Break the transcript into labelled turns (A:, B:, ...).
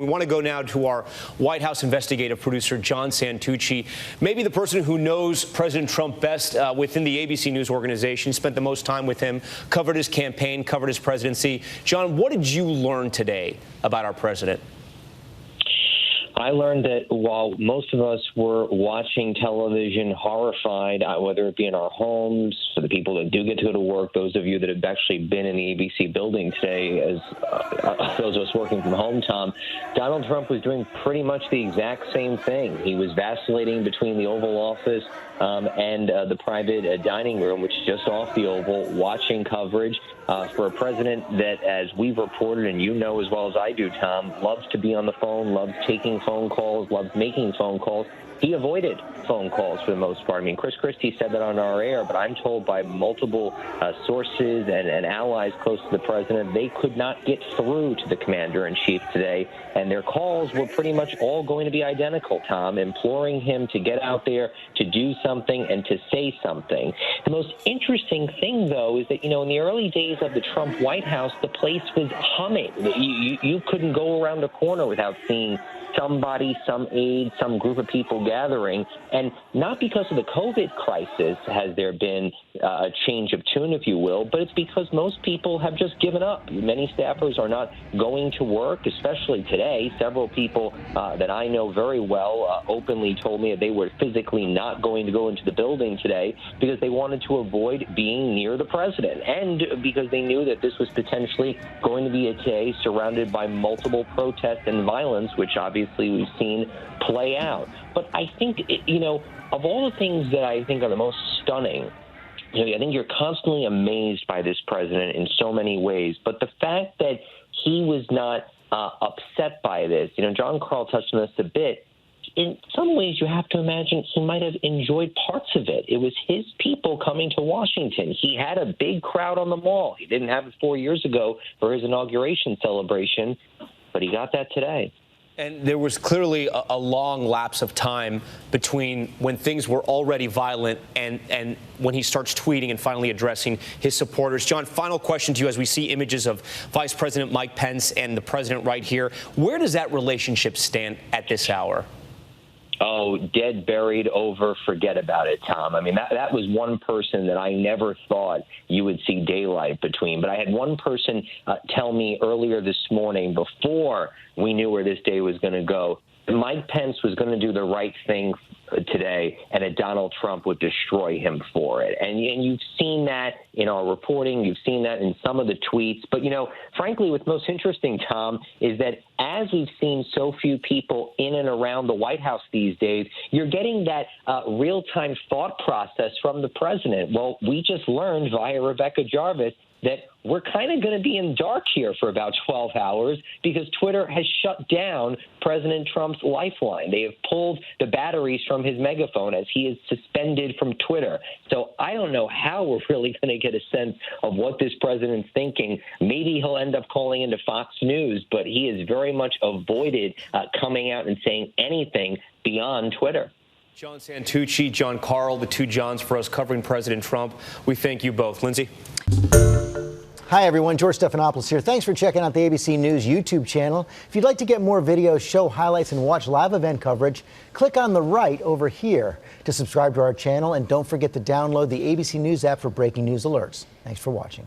A: We want to go now to our White House investigative producer, John Santucci, maybe the person who knows President Trump best within the ABC News organization, spent the most time with him, covered his campaign, covered his presidency. John, what did you learn today about our president?
B: I learned that while most of us were watching television horrified, whether it be in our homes, for the people that do get to go to work, those of you that have actually been in the ABC building today, as those of us working from home, Tom, Donald Trump was doing pretty much the exact same thing. He was vacillating between the Oval Office and the private dining room, which is just off the Oval, watching coverage for a president that, as we've reported, and you know as well as I do, Tom, loves to be on the phone, loves taking phone calls, loves making phone calls. He avoided phone calls for the most part. I mean, Chris Christie said that on our air, but I'm told by multiple sources and allies close to the president, they could not get through to the commander-in-chief today, and their calls were pretty much all going to be identical, Tom, imploring him to get out there, to do something, and to say something. The most interesting thing, though, is that, in the early days of the Trump White House, the place was humming. You couldn't go around a corner without seeing somebody, some aide, some group of people gathering. And not because of the COVID crisis has there been a change of tune, if you will, but it's because most people have just given up. Many staffers are not going to work, especially today. Several people that I know very well openly told me that they were physically not going to go into the building today because they wanted to avoid being near the president, and because they knew that this was potentially going to be a day surrounded by multiple protests and violence, which obviously we've seen play out. But I think, of all the things that I think are the most stunning, I think you're constantly amazed by this president in so many ways. But the fact that he was not upset by this, John Carl touched on this a bit. In some ways, you have to imagine he might have enjoyed parts of it. It was his people coming to Washington. He had a big crowd on the Mall. He didn't have it 4 years ago for his inauguration celebration, but he got that today.
A: And there was clearly a long lapse of time between when things were already violent and when he starts tweeting and finally addressing his supporters. John, final question to you as we see images of Vice President Mike Pence and the president right here. Where does that relationship stand at this hour?
B: Oh, dead, buried, over, forget about it, Tom. I mean, that was one person that I never thought you would see daylight between. But I had one person tell me earlier this morning, before we knew where this day was going to go, Mike Pence was going to do the right thing today, and that Donald Trump would destroy him for it. And you've seen that in our reporting. You've seen that in some of the tweets. But, frankly, what's most interesting, Tom, is that as we've seen so few people in and around the White House these days, you're getting that real-time thought process from the president. Well, we just learned via Rebecca Jarvis that we're kind of going to be in dark here for about 12 hours because Twitter has shut down President Trump's lifeline. They have pulled the batteries from his megaphone as he is suspended from Twitter. So I don't know how we're really going to get a sense of what this president's thinking. Maybe he'll end up calling into Fox News, but he has very much avoided coming out and saying anything beyond Twitter.
A: John Santucci, John Carl, the two Johns for us covering President Trump. We thank you both. Lindsay?
C: Hi, everyone. George Stephanopoulos here. Thanks for checking out the ABC News YouTube channel. If you'd like to get more videos, show highlights, and watch live event coverage, click on the right over here to subscribe to our channel. And don't forget to download the ABC News app for breaking news alerts. Thanks for watching.